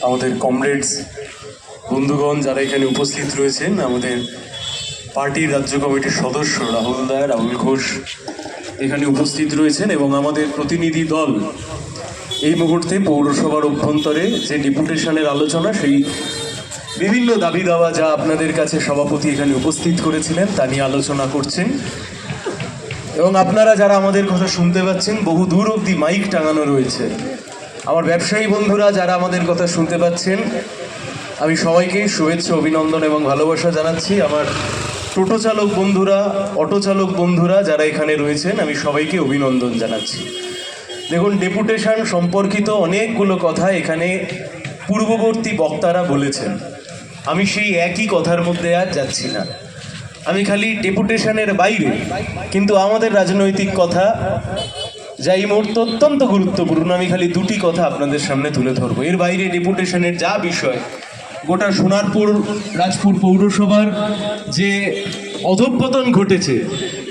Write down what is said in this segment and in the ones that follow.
আমাদের কমরেডস বন্ধুগণ যারা এখানে উপস্থিত রয়েছেন, আমাদের পার্টির রাজ্য কমিটির সদস্য রাহুল ঘোষ এখানে উপস্থিত রয়েছেন এবং আমাদের প্রতিনিধি দল এই মুহূর্তে পৌরসভার অভ্যন্তরে যে ডেপুটেশনের আলোচনা, সেই বিভিন্ন দাবি দাওয়া যা আপনাদের কাছে সভাপতি এখানে উপস্থিত করেছিলেন তা নিয়ে আলোচনা করছেন। এবং আপনারা যারা আমাদের কথা শুনতে পাচ্ছেন, বহু দূর অবধি মাইক টাঙানো রয়েছে। আমার ব্যবসায়ী বন্ধুরা যারা আমাদের কথা শুনতে পাচ্ছেন, আমি সবাইকেই শুভেচ্ছা, অভিনন্দন এবং ভালোবাসা জানাচ্ছি। আমার টোটো চালক বন্ধুরা, অটো চালক বন্ধুরা যারা এখানে রয়েছেন, আমি সবাইকে অভিনন্দন জানাচ্ছি। দেখুন, ডেপুটেশন সম্পর্কিত অনেকগুলো কথা এখানে পূর্ববর্তী বক্তারা বলেছেন। আমি সেই একই কথার মধ্যে আর যাচ্ছি না। আমি খালি ডেপুটেশনের বাইরে কিন্তু আমাদের রাজনৈতিক কথা যা এই মুহূর্তে অত্যন্ত গুরুত্বপূর্ণ, আমি খালি দুটি কথা আপনাদের সামনে তুলে ধরবো। এর বাইরে ডেপুটেশনের যা বিষয়, গোটা সোনারপুর রাজপুর পৌরসভার যে অধঃপতন ঘটেছে,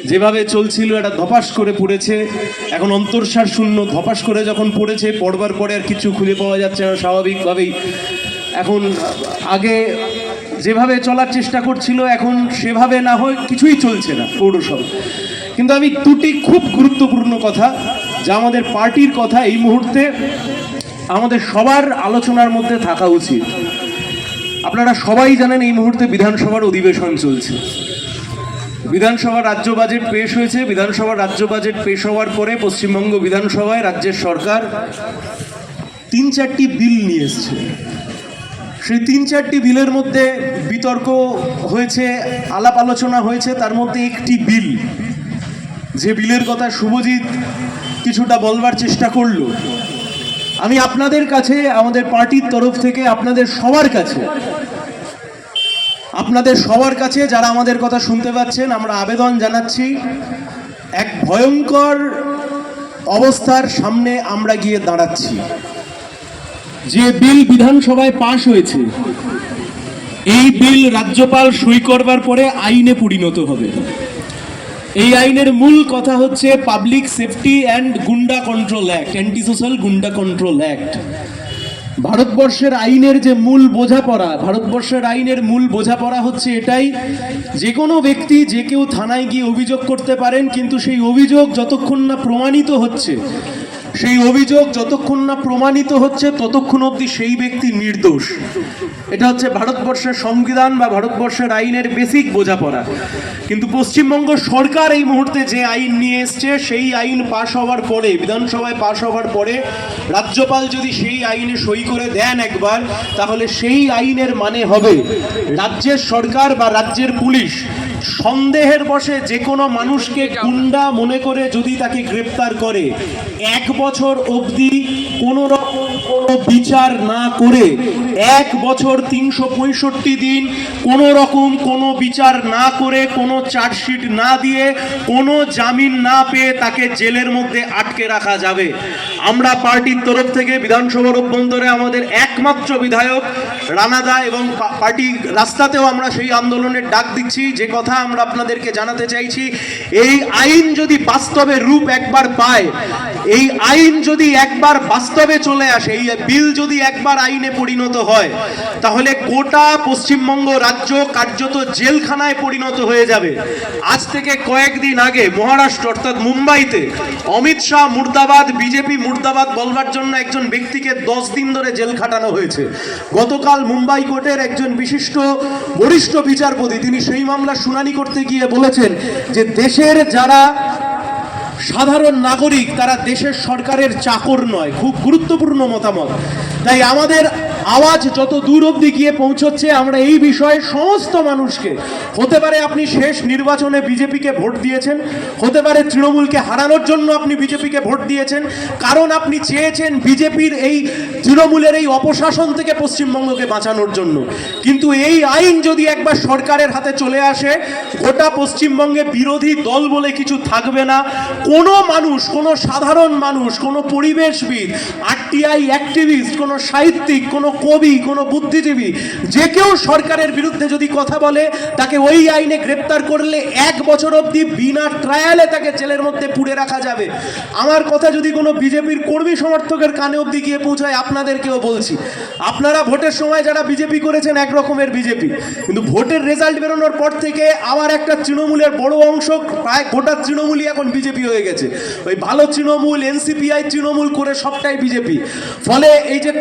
যেভাবে চলছিল একটা ধপাস করে পড়েছে, এখন অন্তর্সার শূন্য ধপাস করে যখন পড়েছে, পড়বার পরে আর কিছু খুঁজে পাওয়া যাচ্ছে না। স্বাভাবিকভাবেই এখন আগে যেভাবে চলার চেষ্টা করছিল, এখন সেভাবে না হয় কিছুই চলছে না পৌরসভা। কিন্তু আমি দুটি খুব গুরুত্বপূর্ণ কথা, যা আমাদের পার্টির কথা, এই মুহূর্তে আমাদের সবার আলোচনার মধ্যে থাকা উচিত। আপনারা সবাই জানেন এই মুহূর্তে বিধানসভার অধিবেশন চলছে। বিধানসভার রাজ্য বাজেট পেশ হয়েছে। বিধানসভার রাজ্য বাজেট পেশ হওয়ার পরে পশ্চিমবঙ্গ বিধানসভায় রাজ্যের সরকার 3-4টি বিল নিয়ে এসছে। সেই 3-4টি বিলের মধ্যে বিতর্ক হয়েছে, আলাপ আলোচনা হয়েছে। তার মধ্যে একটি বিল, যে বিলের কথা শুভজিৎ কিছুটা বলবার চেষ্টা করলো, আমি আপনাদের কাছে, আমাদের পার্টির তরফ থেকে আপনাদের সবার কাছে যারা আমাদের কথা শুনতে পাচ্ছেন, আমরা আবেদন জানাচ্ছি, এক ভয়ঙ্কর অবস্থার সামনে আমরা গিয়ে দাঁড়াচ্ছি। যে বিল বিধানসভায় পাশ হয়েছে, এই বিল রাজ্যপাল সই করবার পরে আইনে পরিণত হবে। এই আইনের মূল কথা হচ্ছে পাবলিক সেফটি অ্যান্ড গুন্ডা কন্ট্রোল অ্যাক্ট, অ্যান্টি সোশ্যাল গুন্ডা কন্ট্রোল অ্যাক্ট। ভারতবর্ষের আইনের যে মূল বোঝাপড়া হচ্ছে এটাই, যে কোনো ব্যক্তি যে কেউ থানায় গিয়ে অভিযোগ করতে পারেন, কিন্তু সেই অভিযোগ যতক্ষণ না প্রমাণিত হচ্ছে ততক্ষণ অবধি সেই ব্যক্তি নির্দোষ। এটা হচ্ছে ভারতবর্ষের সংবিধান বা ভারতবর্ষের আইনের বেসিক বোঝাপড়া। কিন্তু পশ্চিমবঙ্গ সরকার এই মুহূর্তে যে আইন নিয়ে এসছে, সেই আইন পাশ হওয়ার পরে, বিধানসভায় পাশ হওয়ার পরে রাজ্যপাল যদি সেই আইনে সই করে দেন একবার, তাহলে সেই আইনের মানে হবে রাজ্যের সরকার বা রাজ্যের পুলিশ সন্দেহের বশে যে কোনো মানুষকে গুন্ডা মনে করে যদি তাকে গ্রেপ্তার করে, 1 বছর অবধি কোনো রকম কোনো বিচার না করে, 1 বছর 365 দিন কোনো রকম কোনো বিচার না করে, কোনো চার্জশিট না দিয়ে, কোনো জামিন না পেয়ে তাকে জেলের মধ্যে আটকে রাখা যাবে। আমরা পার্টির তরফ থেকে বিধানসভার অভ্যন্তরে আমাদের একমাত্র বিধায়ক রানাদা এবং পার্টি রাস্তাতেও আমরা সেই আন্দোলনের ডাক দিচ্ছি। যে কথা আমরা আপনাদেরকে জানাতে চাইছি, এই আইন যদি বাস্তবে রূপ একবার পায়, এই আইন যদি একবার বাস্তবে চলে আসে, এই বিল যদি একবার আইনে পরিণত হয়, তাহলে গোটা পশ্চিমবঙ্গ রাজ্য কার্যত জেলখানায় পরিণত হয়ে যাবে। আজ থেকে কয়েকদিন আগে মহারাষ্ট্র অর্থাৎ মুম্বাইতে অমিত শাহ মুর্দাবাদ, বিজেপি মুর্দাবাদ বলবার জন্য একজন ব্যক্তিকে 10 দিন ধরে জেল খাটানো হয়েছে। গতকাল মুম্বাই কোর্টের একজন বিশিষ্ট বরিষ্ঠ বিচারপতি, তিনি সেই মামলা শুনানি করতে গিয়ে বলেছেন যে দেশের যারা সাধারণ নাগরিক তারা দেশের সরকারের চাকর নয়। খুব গুরুত্বপূর্ণ মতামত। তাই আমাদের আওয়াজ যত দূর অবধি গিয়ে পৌঁছচ্ছে, আমরা এই বিষয়ে সমস্ত মানুষকে, হতে পারে আপনি শেষ নির্বাচনে বিজেপিকে ভোট দিয়েছেন, হতে পারে তৃণমূলকে হারানোর জন্য আপনি বিজেপিকে ভোট দিয়েছেন, কারণ আপনি চেয়েছেন বিজেপির এই তৃণমূলের এই অপশাসন থেকে পশ্চিমবঙ্গকে বাঁচানোর জন্য। কিন্তু এই আইন যদি একবার সরকারের হাতে চলে আসে, গোটা পশ্চিমবঙ্গে বিরোধী দল বলে কিছু থাকবে না। কোনো মানুষ, কোনো সাধারণ মানুষ, কোনো পরিবেশবিদ, আরটিআই অ্যাক্টিভিস্ট, কোনো সাহিত্যিক, কোনো কবি, কোনো বুদ্ধিজীবী, যে কেউ সরকারের বিরুদ্ধে যদি কথা বলে তাকে ওই আইনে গ্রেপ্তার করলে 1 বছর অবধি বিনা ট্রায়ালে তাকে জেলের মধ্যে পুড়ে রাখা যাবে। আমার কথা যদি কোনো বিজেপির কর্মী সমর্থকের কানে অবধি গিয়ে পৌঁছায়, আপনাদেরকেও বলছি, আপনারা ভোটের সময় যারা বিজেপি করেছেন এক রকমের বিজেপি, কিন্তু ভোটের রেজাল্ট বেরোনোর পর থেকে আবার একটা তৃণমূলের বড় অংশ, প্রায় গোটা তৃণমূলই এখন বিজেপি হয়ে গেছে। ওই ভালো তৃণমূল, এনসিপিআই তৃণমূল করে সবটাই বিজেপি। ফলে এই যে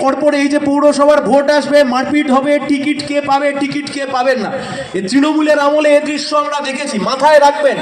এই যে পৌরসভার ভোট আসবে, মারপিট হবে, টিকিট কে পাবে, টিকিট কে পাবেন না, এই তৃণমূলের আমলে এই দৃশ্য আমরা দেখেছি। মাথায় রাখবেন,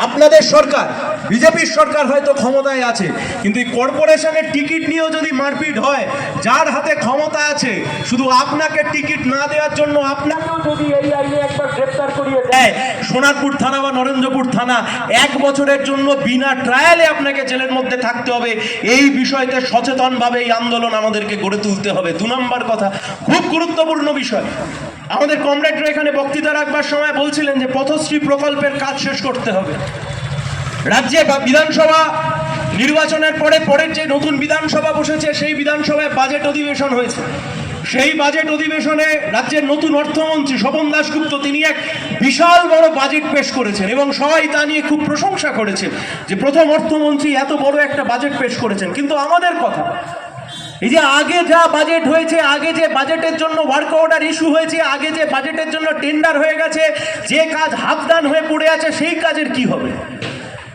আপনাদের সরকার, বিজেপির সরকার হয়তো ক্ষমতায় আছে, কিন্তু এই কর্পোরেশনের টিকিট নিয়েও যদি মারপিট হয়, যার হাতে ক্ষমতা আছে, শুধু আপনাকে টিকিট না দেওয়ার জন্য আপনাকেও যদি এই আইনে একবার গ্রেফতার করিয়ে দেয়, সোনারপুর থানা বা নরেন্দ্রপুর থানা 1 বছরের জন্য বিনা ট্রায়ালে আপনাকে জেলের মধ্যে থাকতে হবে। এই বিষয়তে সচেতনভাবে এই আন্দোলন আমাদেরকে গড়ে তুলতে হবে। 2 নম্বর কথা, খুব গুরুত্বপূর্ণ বিষয়, আমাদের কমরেডরা এখানে বক্তৃতা রাখবার সময় বলছিলেন যে পথশ্রী প্রকল্পের কাজ শেষ করতে হবে। রাজ্যে বিধানসভা নির্বাচনের পরের যে নতুন বিধানসভা বসেছে, সেই বিধানসভায় বাজেট অধিবেশন হয়েছে। সেই বাজেট অধিবেশনে রাজ্যের নতুন অর্থমন্ত্রী স্বপন দাশগুপ্ত তিনি এক বিশাল বড় বাজেট পেশ করেছেন এবং সবাই তা নিয়ে খুব প্রশংসা করেছেন যে প্রথম অর্থমন্ত্রী এত বড় একটা বাজেট পেশ করেছেন। কিন্তু আমাদের কথা, এই যে আগে যা বাজেট হয়েছে, আগে যে বাজেটের জন্য ওয়ার্ক অর্ডার ইস্যু হয়েছে, আগে যে বাজেটের জন্য টেন্ডার হয়ে গেছে, যে কাজ হাফডান হয়ে পড়ে আছে, সেই কাজের কি হবে?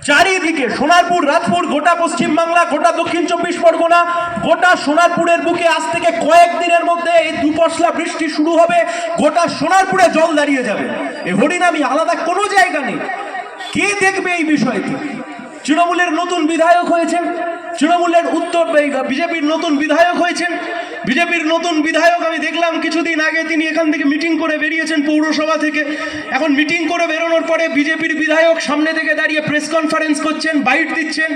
চারিদিকে সোনারপুর, রাজপুর, গোটা পশ্চিমবাংলা, গোটা দক্ষিণ 24 পরগনা, গোটা সোনারপুরের বুকে আজ থেকে কয়েকদিনের মধ্যে এই 2 পশলা বৃষ্টি শুরু হবে, গোটা সোনারপুরে জল দাঁড়িয়ে যাবে। এই হরিনামি আলাদা কোনো জায়গা নেই। কে দেখবে এই বিষয়টি? তৃণমূলের নতুন বিধায়ক হয়েছেন, তৃণমূলের বিজেপির নতুন বিধায়ক হয়েছেন। বিজেপির নতুন বিধায়ক আমি দেখলাম কিছুদিন আগে তিনি এখান থেকে মিটিং করে বেরিয়েছেন পৌরসভা থেকে। এখন মিটিং করে বেরোনোর পরে বিজেপির বিধায়ক সামনে থেকে দাঁড়িয়ে প্রেস কনফারেন্স করছেন, বাইট দিচ্ছেন,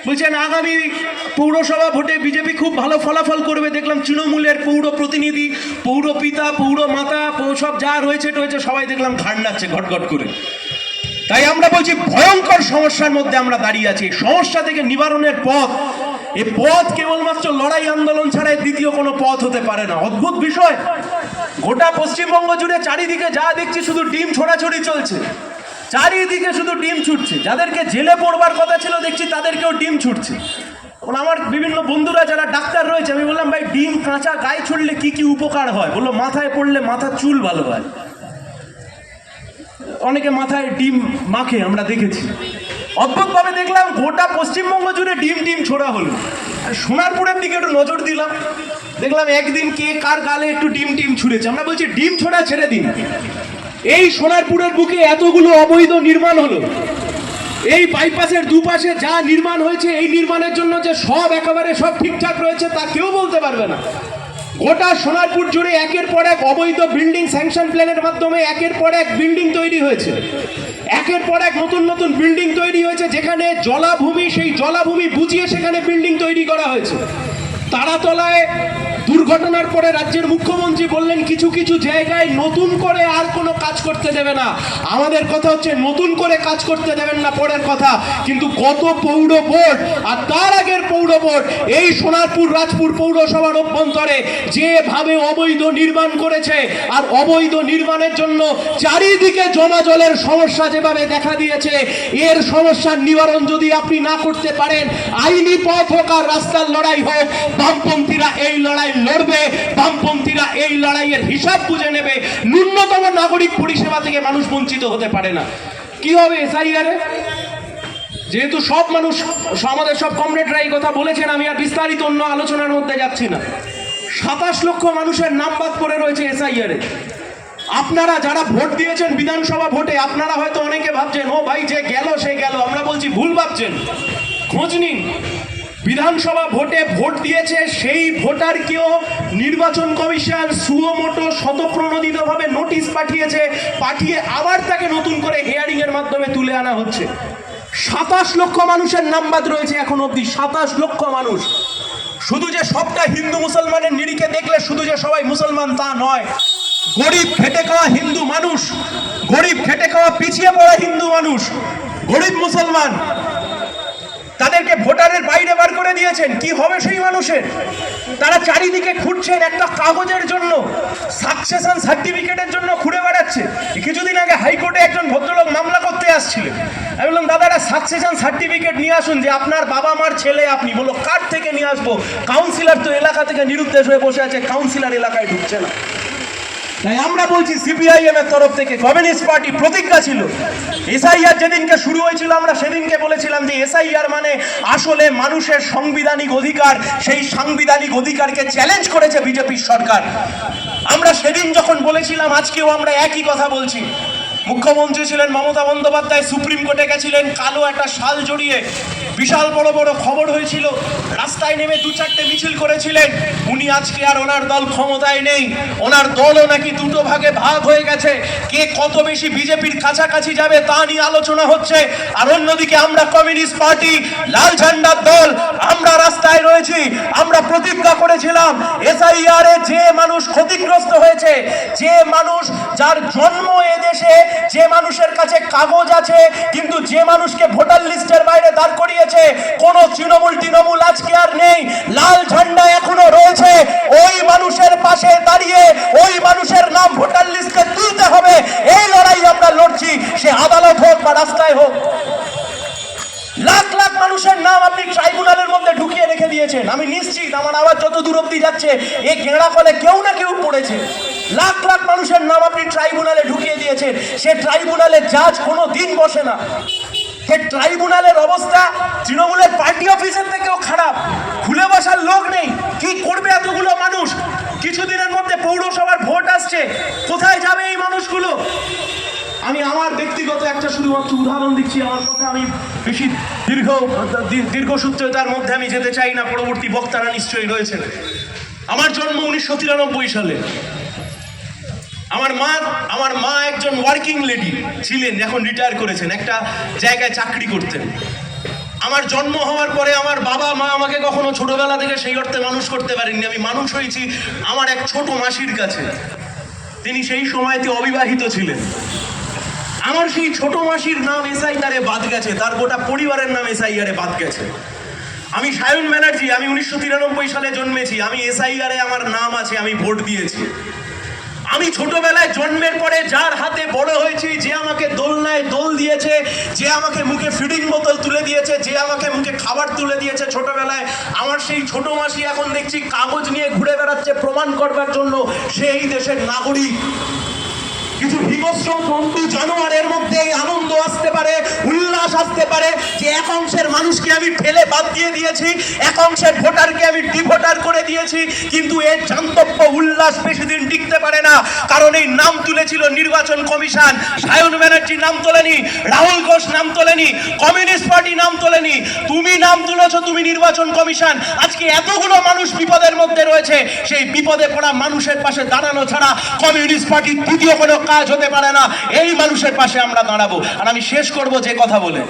বলছেন আগামী পৌরসভা ভোটে বিজেপি খুব ভালো ফলাফল করবে। দেখলাম তৃণমূলের পৌর প্রতিনিধি, পৌর পিতা, পৌর মাতা, সব যা রয়েছে সবাই দেখলাম ঘাড় নাচ্ছে ঘটঘট করে। তাই আমরা বলছি, ভয়ঙ্কর সমস্যার মধ্যে আমরা দাঁড়িয়ে আছি। সমস্যা থেকে নিবারণের পথ, এই পথ কেবলমাত্র লড়াই আন্দোলন ছাড়া দ্বিতীয় কোনো পথ হতে পারে না। অদ্ভুত বিষয়, গোটা পশ্চিমবঙ্গ জুড়ে চারিদিকে যা দেখছি শুধু ডিম ছোড়াছড়ি চলছে, চারিদিকে শুধু ডিম ছুটছে। যাদেরকে জেলে পড়বার কথা ছিল দেখছি তাদেরকেও ডিম ছুটছে। আমার বিভিন্ন বন্ধুরা যারা ডাক্তার রয়েছে, আমি বললাম ভাই ডিম কাঁচা গায়ে ছুটলে কি কি উপকার হয়? বললো মাথায় পড়লে মাথার চুল ভালো হয়, অনেকে মাথায় ডিম মাখে, আমরা দেখেছি। অদ্ভুতভাবে দেখলাম গোটা পশ্চিমবঙ্গ জুড়ে ডিম ছোড়া হলো। আর সোনারপুরের দিকে একটু নজর দিলাম, দেখলাম একদিন কে কার গালে একটু ডিম ছুঁড়েছে। আমরা বলছি ডিম ছোড়া ছেড়ে দিন, এই সোনারপুরের বুকে এতগুলো অবৈধ নির্মাণ হলো, এই বাইপাসের দুপাশে যা নির্মাণ হয়েছে, এই নির্মাণের জন্য যে একেবারে সব ঠিকঠাক রয়েছে তা কেউ বলতে পারবে না। গোটা সোনারপুর জুড়ে একের পর এক অবৈধ বিল্ডিং স্যাংশন প্ল্যানের মাধ্যমে একের পর এক বিল্ডিং তৈরি হয়েছে, একের পর এক নতুন বিল্ডিং তৈরি হয়েছে, যেখানে জলাভূমি, সেই জলাভূমি বুঝিয়ে সেখানে বিল্ডিং তৈরি করা হয়েছে। তারাতলায় দুর্ঘটনার পরে রাজ্যের মুখ্যমন্ত্রী বললেন কিছু জায়গায় নতুন করে আর কোনো কাজ করতে দেবে না। আমাদের কথা হচ্ছে নতুন করে কাজ করতে দেবেন না পরের কথা, কিন্তু গত পৌর বোর্ড আর তার আগের পৌর বোর্ড এই সোনারপুর রাজপুর পৌরসভার অভ্যন্তরে যেভাবে অবৈধ নির্মাণ করেছে, আর অবৈধ নির্মাণের জন্য চারিদিকে জমা জলের সমস্যা যেভাবে দেখা দিয়েছে, এর সমস্যার নিবারণ যদি আপনি না করতে পারেন, আইনি পথ হোক আর রাস্তার লড়াই হোক, বামপন্থীরা এই লড়াই লড়বে, বামপন্থীরা এই লড়াইয়ের হিসাব বুঝে নেবে। ন্যূনতম নাগরিক পরিষেবা থেকে মানুষ বঞ্চিত হতে পারে না। কি হবে এসআইআরে? যেহেতু সব মানুষ, আমাদের সব কমরেডরা এই কথা বলেছেন, আমি আর বিস্তারিত অন্য আলোচনার মধ্যে যাচ্ছি না। 27 লক্ষ মানুষের নাম বাদ পড়ে রয়েছে এসআইআরে। আপনারা যারা ভোট দিয়েছেন বিধানসভা ভোটে, আপনারা হয়তো অনেকে ভাবছেন ও ভাই যে গেল সে গেল। আমরা বলছি ভুল ভাবছেন, খোঁজ নিন। বিধানসভা ভোটে ভোট দিয়েছে সেই ভোটারকেও নির্বাচন কমিশন সুমোটো স্বতঃপ্রণোদিতভাবে নোটিশ পাঠিয়ে আবার তাকে নতুন করে হিয়ারিং এর মাধ্যমে তুলে আনা হচ্ছে। 27 লক্ষ মানুষের নাম বাদ রয়েছে এখন অবধি, 27 লক্ষ মানুষ। শুধু যে সবটা হিন্দু মুসলমানের নিরিখে দেখলে শুধু যে সবাই মুসলমান তা নয়, গরিব খেটে খাওয়া হিন্দু মানুষ, গরিব খেটে খাওয়া পিছিয়ে পড়া হিন্দু মানুষ, গরিব মুসলমান, তাদেরকে ভোটারের বাইরে বার করে দিয়েছেন। কি হবে সেই মানুষের? তারা চারিদিকে খুঁজছেন একটা কাগজের জন্য, সাকসেশন সার্টিফিকেটের জন্য ঘুরে বেড়াচ্ছে। কিছুদিন আগে হাইকোর্টে একজন ভদ্রলোক মামলা করতে আসছিলেন। আমি বললাম, দাদা একটা সাকসেশন সার্টিফিকেট নিয়ে আসুন যে আপনার বাবা মার ছেলে আপনি। বললো, কার থেকে নিয়ে আসবো? কাউন্সিলর তো এলাকা থেকে নিরুদ্দেশ হয়ে বসে আছে, কাউন্সিলর এলাকায় ঢুকছে না। তাই আমরা বলছি, সিপিআইএম এর তরফ থেকে, কমিউনিস্ট পার্টি প্রতিজ্ঞা ছিল, এসআইআর যেদিনকে শুরু হয়েছিল আমরা সেদিনকে বলেছিলাম যে এসআইআর মানে আসলে মানুষের সাংবিধানিক অধিকার। সেই সাংবিধানিক অধিকারকে চ্যালেঞ্জ করেছে বিজেপির সরকার। আমরা সেদিন যখন বলেছিলাম, আজকেও আমরা একই কথা বলছি। মুখ্যমন্ত্রী ছিলেন মমতা বন্দ্যোপাধ্যায়, সুপ্রিম কোর্টে গেছিলেন কালো একটা শাল জড়িয়ে, বিশাল বড় বড় খবর হয়েছিল, রাস্তায় নেমে 2-4টে মিছিল করেছিলেন। উনি আজকে আর ওনার দল ক্ষমতায় নেই, ওনার দলও নাকি দুটো ভাগে ভাগ হয়ে গেছে। কে কত বেশি বিজেপির কাছাকাছি যাবে তা নিয়ে আলোচনা হচ্ছে। আর অন্যদিকে আমরা কমিউনিস্ট পার্টি, লাল ঝান্ডার দল, আমরা রাস্তায় রয়েছি। আমরা প্রতিজ্ঞা করেছিলাম, এসআইআর এ যে মানুষ ক্ষতিগ্রস্ত হয়েছে, যে মানুষ যার জন্ম এদেশে, যে মানুষের কাছে কাগজ আছে কিন্তু যে মানুষকে ভোটার লিস্টের বাইরে দাঁড় করিয়েছে, কোন তৃণমূল আজকে আর নেই, লাল ঝান্ডা এখনো রয়েছে। ওই মানুষের পাশে দাঁড়িয়ে ওই মানুষের নাম ভোটার লিস্টে তুলতে হবে। এই লড়াই আমরা লড়ছি, সে আদালত হোক বা রাস্তায় হোক। লাখ লাখ মানুষের নাম আপনি ট্রাইব্যুনালের মধ্যে ঢুকিয়ে রেখে দিয়েছেন। আমি নিশ্চিত আমার আওয়াজ যত দূর অব্দি যাচ্ছে, এই গেঁড়া কলে কেউ না কেউ পড়েছে। লাখ লাখ মানুষের নাম আপনি ট্রাইব্যুনালে ঢুকিয়ে দিয়েছেন। সে ট্রাইব্যুনালে জাজ কোনো দিন বসে না। সে ট্রাইব্যুনালের অবস্থা তৃণমূলের পার্টি অফিসের থেকেও খারাপ। খুলে বসার লোক নেই। কি করবে এতগুলো মানুষ? কিছুদিনের মধ্যে পৌরসভার ভোট আসছে, কোথায় যাবে এই মানুষগুলো? আমি আমার ব্যক্তিগত একটা শুধুমাত্র উদাহরণ দিচ্ছি। আমার কথা আমি বেশি দীর্ঘসূত্রতার মধ্যে আমি যেতে চাই না, পরবর্তী বক্তারা নিশ্চয়ই রয়েছেন। আমার জন্ম 1993 সালে। আমার মা একজন ওয়ার্কিং লেডি ছিলেন, এখন রিটায়ার করেছেন, একটা জায়গায় চাকরি করতেন। আমার জন্ম হওয়ার পরে আমার বাবা মা আমাকে কখনো ছোটবেলা থেকে সেই অর্থে মানুষ করতে পারেননি। আমি মানুষ হয়েছি আমার এক ছোট মাসির কাছে। তিনি সেই সময়তে অবিবাহিত ছিলেন। আমার সেই ছোট মাসির নাম এসআইআরে বাদ গেছে, তার গোটা পরিবারের নাম এসআইআরে বাদ গেছে। আমি সায়ন ব্যানার্জি, আমি 1993 সালে জন্মেছি। আমি এসআইআরে আমার নাম আছে, আমি ভোট দিয়েছি। আমি ছোটবেলায় জন্মের পরে যার হাতে বড় হয়েছি, যে আমাকে দোলনায় দোল দিয়েছে, যে আমাকে মুখে ফিডিং বোতল তুলে দিয়েছে, যে আমাকে মুখে খাবার তুলে দিয়েছে ছোটবেলায়, আমার সেই ছোট মাসি এখন দেখছি কাগজ নিয়ে ঘুরে বেড়াচ্ছে প্রমাণ করবার জন্য সে এই দেশের নাগরিক। কিছু বিভৎস জন্তু জানোয়ারের মধ্যে আনন্দ আসতে পারে, উল্লাস আসতে পারে যে এক অংশের মানুষকে আমি ঠেলে বাদ দিয়ে দিয়েছি, এক অংশের ভোটারকে আমি ডিভোটার করে দিয়েছি। কিন্তু এর জান্তব্য উল্লাস বেশি দিন টিকতে পারে না, কারণ এই নাম তুলেছিল নির্বাচন কমিশন। সায়ন ব্যানার্জি নাম তোলেনি, রাহুল ঘোষ নাম তোলেনি, কমিউনিস্ট পার্টি নাম তোলেনি। তুমি নাম তুলেছো, তুমি নির্বাচন কমিশন। আজকে এতগুলো মানুষ বিপদের মধ্যে রয়েছে, সেই বিপদে পড়া মানুষের পাশে দাঁড়ানো ছাড়া কমিউনিস্ট পার্টির দ্বিতীয় কোনো কাজ হতে পারে না। এই মানুষের পাশে আমরা দাঁড়াবো। আর আমি শেষ করব যে কথা বলে,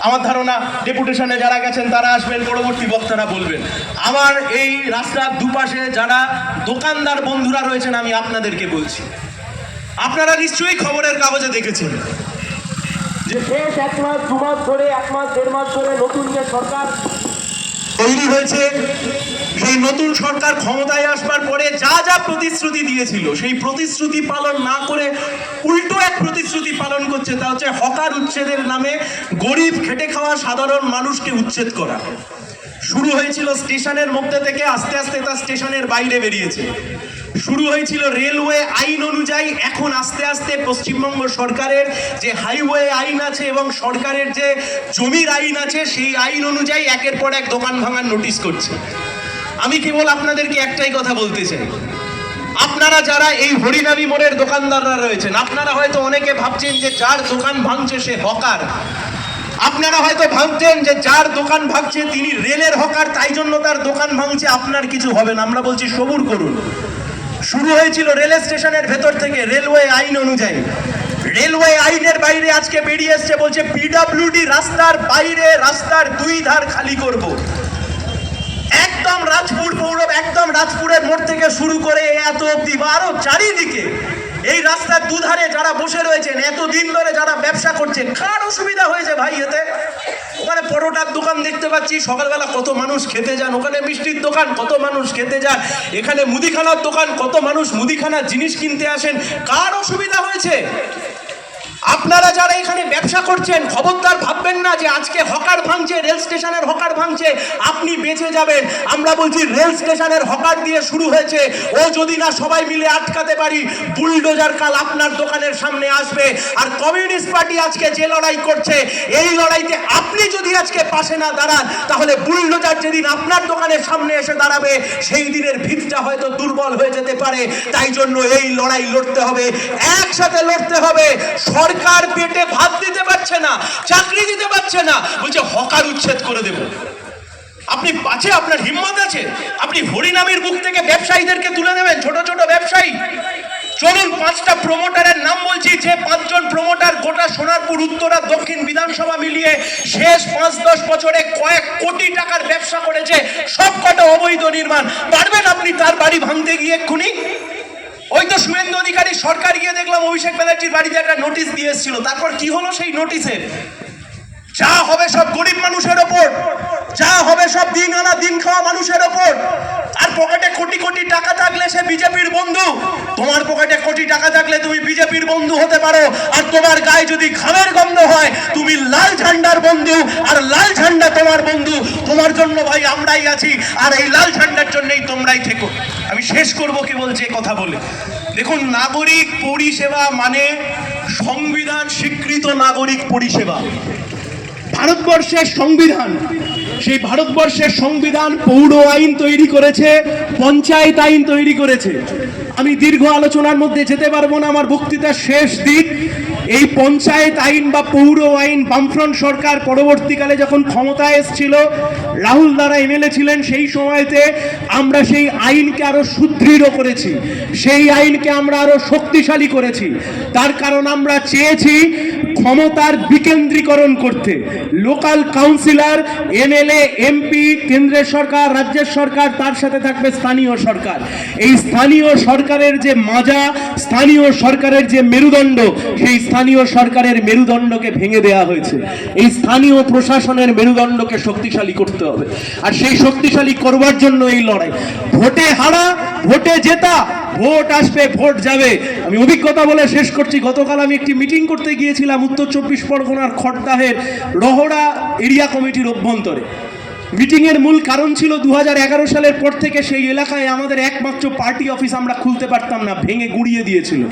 আমার ধারণা ডেপুটেশনে যারা গেছেন তারা আসবেন, পরবর্তী বক্তারা বলবেন। আমার এই রাস্তার দুপাশে যারা দোকানদার বন্ধুরা রয়েছেন, আমি আপনাদেরকে বলছি, আপনারা নিশ্চয়ই খবরের কাগজে দেখেছেন যে শেষ 1 মাস 2 মাস ধরে, 1 মাস 1.5 মাস ধরে নতুন যে সরকার তৈরি হয়েছে, সেই নতুন সরকার ক্ষমতায় আসবার পরে যা যা প্রতিশ্রুতি দিয়েছিল, সেই প্রতিশ্রুতি পালন না করে উল্টো এক প্রতিশ্রুতি পালন করছে। তা হচ্ছে হকার উচ্ছেদের নামে গরিব খেটে খাওয়া সাধারণ মানুষকে উচ্ছেদ করা। শুরু হয়েছিল স্টেশনের মধ্যে থেকে, আস্তে আস্তে তা স্টেশনের বাইরে বেরিয়েছে। শুরু হয়েছিল রেলওয়ে আইন অনুযায়ী, এখন আস্তে আস্তে পশ্চিমবঙ্গ সরকারের যে হাইওয়ে আইন আছে এবং সরকারের যে জমির আইন আছে, সেই আইন অনুযায়ী একের পর এক দোকান ভাঙার নোটিশ করছে। আমি কেবল আপনাদেরকে একটাই কথা বলতে চাই, আপনারা যারা এই হরিনাবি মোড়ের দোকানদাররা রয়েছেন, আপনারা হয়তো অনেকে ভাবছেন যে যার দোকান ভাঙছে সে হকার। আপনারা হয়তো ভাবছেন যে যার দোকান ভাঙছে তিনি রেলের হকার, তাই জন্য তার দোকান ভাঙছে। আপনার কিছু হবে না, আমরা বলছি সবুর করুন। শুরু হয়েছিল রেল স্টেশনের ভেতর থেকে, রেলওয়ে আইন অনুযায়ী। রেলওয়ে আইনের বাইরে আজকে বেরিয়ে এসছে, বলছে পিডব্লিউডি রাস্তার বাইরে রাস্তার 2 ধার খালি করব। একদম রাজপুর পৌর, একদম রাজপুরের মোড় থেকে শুরু করে এত অব্দি আরো চারিদিকে এই রাস্তার দুধারে যারা বসে রয়েছেন, এতদিন ধরে যারা ব্যবসা করছেন, কার অসুবিধা হয়েছে ভাই এতে? ওখানে পরোটার দোকান দেখতে পাচ্ছি, সকালবেলা কত মানুষ খেতে যান, ওখানে মিষ্টির দোকান কত মানুষ খেতে যান, এখানে মুদিখানার দোকান কত মানুষ মুদিখানার জিনিস কিনতে আসেন, কার অসুবিধা হয়েছে? আপনারা যারা এখানে ব্যবসা করছেন, খবরদার ভাববেন না যে আজকে হকার ভাঙছে, রেল স্টেশনের হকার ভাঙছে, আপনি বেঁচে যাবেন। আমরা বলছি রেল স্টেশনের হকার দিয়ে শুরু হয়েছে, ও যদি না সবাই মিলে আটকাতে পারি, বুলডোজার কাল আপনার দোকানের সামনে আসবে। আর কমিউনিস্ট পার্টি আজকে যে লড়াই করছে, এই লড়াইতে আপনি যদি আজকে পাশে না দাঁড়ান, তাহলে বুলডোজার যেদিন আপনার দোকানের সামনে এসে দাঁড়াবে, সেই দিনের ভিতটা হয়তো দুর্বল হয়ে যেতে পারে। তাই জন্য এই লড়াই লড়তে হবে, একসাথে লড়তে হবে। সরকার পেটে ভাত দিতে পারছে না, চাকরি দিতে পারছে না, বলছে হকার উচ্ছেদ করে দেব। আপনি পাচ্ছে, আপনার হিম্মত আছে, আপনি হরিনামের বুক থেকে ব্যবসায়ীদেরকে তুলে নেবেন, ছোট ছোট ব্যবসায়ী। চলুন 5টা প্রমোটারের নাম বলছি, যে 5 জন প্রমোটার গোটা সোনারপুর উত্তর আর দক্ষিণ বিধানসভা মিলিয়ে শেষ 5-10 বছরে কয়েক কোটি টাকার ব্যবসা করেছে, সব কটা অবৈধ নির্মাণ। পারবেন আপনি তার বাড়ি ভাঙতে গিয়ে এক্ষুনি? ওই তো শুভেন্দু অধিকারী সরকার গিয়ে দেখলাম অভিষেক ব্যানার্জির বাড়িতে একটা নোটিশ দিয়ে এসেছিল, তারপর কি হলো সেই নোটিশে? যা হবে সব গরিব মানুষের ওপর, যা হবে সব দিন আনা দিন খাওয়া মানুষের ওপর। আর পকেটে কোটি কোটি টাকা থাকলে সে বিজেপির বন্ধু, তোমার পকেটে কোটি টাকা থাকলে তুমি বিজেপির বন্ধু হতে পারো, আর তোমার গায়ে যদি ঘামের গন্ধ হয়, তুমি লাল ঝান্ডার বন্ধু, আর লাল ঝান্ডা তোমার বন্ধু। তোমার জন্য ভাই আমরাই আছি, আর এই লাল ঝান্ডার জন্যই তোমরাই থেকো। আমি শেষ করব কি বলছে কথা বলে, দেখুন, নাগরিক পরিষেবা মানে সংবিধান স্বীকৃত নাগরিক পরিষেবা। ভারতবর্ষের সংবিধান, সেই ভারতবর্ষের সংবিধান পৌর আইন তৈরি করেছে, পঞ্চায়েত আইন তৈরি করেছে। আমি দীর্ঘ আলোচনার মধ্যে যেতে পারবো না, আমার বক্তৃতার শেষ দিক। এই পঞ্চায়েত আইন বা পৌর আইন বামফ্রন্ট সরকার পরবর্তীকালে যখন ক্ষমতায় এসেছিল, রাহুল দ্বারা এমএলএ ছিলেন, সেই সময়তে আমরা সেই আইনকে আরো সুদৃঢ় করেছি, সেই আইনকে আমরা আরো শক্তিশালী করেছি। তার কারণ আমরা চেয়েছি ক্ষমতার বিকেন্দ্রীকরণ করতে। লোকাল কাউন্সিলর, এমএলএ, এমপি, কেন্দ্রের সরকার, রাজ্যের সরকার, তার সাথে থাকবে স্থানীয় সরকার। এই স্থানীয় সরকারের যে মাজা, স্থানীয় সরকারের যে মেরুদণ্ড, সেই স্থানীয় সরকারের মেরুদণ্ডকে ভেঙে দেওয়া হয়েছে। এই স্থানীয় প্রশাসনের মেরুদণ্ডকে শক্তিশালী করতে হবে, আর সেই শক্তিশালী করবার জন্য এই লড়াই। ভোটে হারা, ভোটে জেতা, ভোট আসবে, ভোট যাবে। আমি অভিজ্ঞতা বলে শেষ করছি। গতকাল আমি একটি মিটিং করতে গিয়েছিলাম উত্তর 24 পরগনার খড়দাহের রহড়া এরিয়া কমিটির অভ্যন্তরে। মিটিংয়ের মূল কারণ ছিল 2011 সালের পর থেকে সেই এলাকায় আমাদের একমাত্র পার্টি অফিস আমরা খুলতে পারতাম না, ভেঙে গুড়িয়ে দিয়েছিল।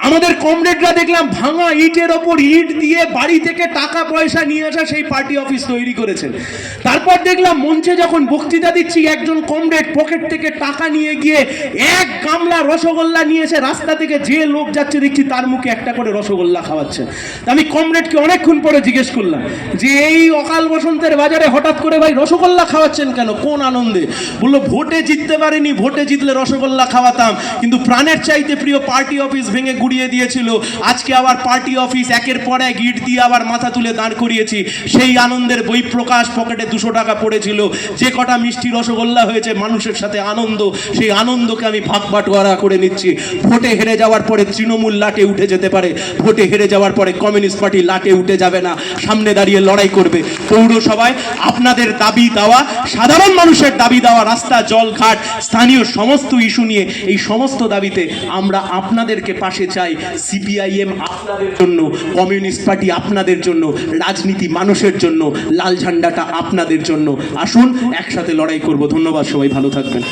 আমাদের কমরেডরা দেখলাম ভাঙা ইটের ওপর ইট দিয়ে বাড়ি থেকে টাকা পয়সা নিয়ে আসা সেই পার্টি অফিস তৈরি করেছেন। তারপর দেখলাম মঞ্চে যখন বক্তৃতা দিচ্ছি, একজন কমরেড পকেট থেকে টাকা নিয়ে গিয়ে এক গামলা রসগোল্লা নিয়ে এসে রাস্তা থেকে যে লোক যাচ্ছে দেখছি তার মুখে একটা করে রসগোল্লা খাওয়াচ্ছে। আমি কমরেডকে অনেকক্ষণ পরে জিজ্ঞেস করলাম যে এই অকাল বসন্তের বাজারে হঠাৎ করে ভাই রসগোল্লা খাওয়াচ্ছেন কেন, কোন আনন্দে? বললো ভোটে জিততে পারিনি, ভোটে জিতলে রসগোল্লা খাওয়াতাম, কিন্তু প্রাণের চাইতে প্রিয় পার্টি অফিস ভেঙে গুড়িয়ে দিয়েছিল। আজকে আবার পার্টি অফিস একের পর এক ইট দিয়ে আবার মাথা তুলে দাঁড় করিয়েছি। সেই আনন্দের বহিঃপ্রকাশ, পকেটে 200 টাকা পড়েছিল, যে কটা মিষ্টি রসগোল্লা হয়েছে মানুষের সাথে আনন্দ, সেই আনন্দকে আমি ভাগ বাটোয়ারা করে নিচ্ছি। ভোটে হেরে যাওয়ার পরে তৃণমূল লাটে উঠে যেতে পারে, ভোটে হেরে যাওয়ার পরে কমিউনিস্ট পার্টি লাটে উঠে যাবে না, সামনে দাঁড়িয়ে লড়াই করবে। পৌরসভায় আপনাদের দাবি দেওয়া, সাধারণ মানুষের দাবি দেওয়া, রাস্তা, জল, ঘাট, স্থানীয় সমস্ত ইস্যু নিয়ে, এই সমস্ত দাবিতে আমরা আপনাদেরকে পাশে চাই। সিপিআইএম আপনাদের জন্য, কমিউনিস্ট পার্টি আপনাদের জন্য, রাজনীতি মানুষের জন্য, লাল ঝান্ডাটা আপনাদের জন্য। আসুন একসাথে লড়াই করব। ধন্যবাদ, সবাই ভালো থাকবেন।